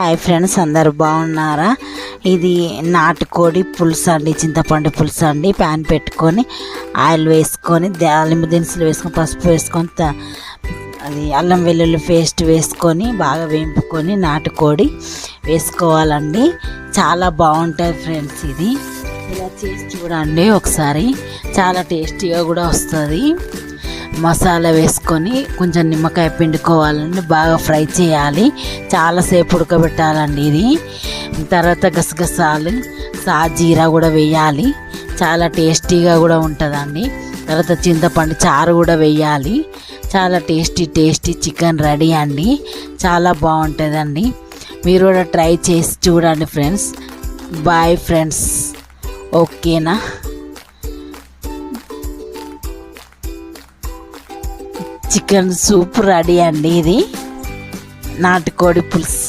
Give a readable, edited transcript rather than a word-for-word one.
Hi friends, అందరు బాగున్నారా? ఇది నాటుకోడి పులుసు అండి, చింతపండు పులుసు అండి. ప్యాన్ పెట్టుకొని ఆయిల్ వేసుకొని తాలింపు దినుసులు వేసుకొని పసుపు వేసుకొని అది అల్లం వెల్లుల్లి పేస్ట్ వేసుకొని బాగా వేంపుకొని నాటుకోడి వేసుకోవాలండి. చాలా బాగుంటుంది ఫ్రెండ్స్. ఇది ఇలా చేసి చూడండి ఒకసారి, చాలా టేస్టీగా కూడా వస్తుంది. మసాలా వేసుకొని కొంచెం నిమ్మకాయ పిండుకోవాలండి, బాగా ఫ్రై చేయాలి, చాలాసేపు ఉడకబెట్టాలండి. ఇది తర్వాత గసగసాలు జీరా కూడా వేయాలి, చాలా టేస్టీగా కూడా ఉంటుందండి. తర్వాత చింతపండు చారు కూడా వేయాలి. చాలా టేస్టీ చికెన్ రెడీ అండి, చాలా బాగుంటుందండి. మీరు కూడా ట్రై చేసి చూడండి ఫ్రెండ్స్. బాయ్ ఫ్రెండ్స్, ఓకేనా? చికెన్ సూప్ రెడీ అండి. ఇది నాటుకోడి పులుసు.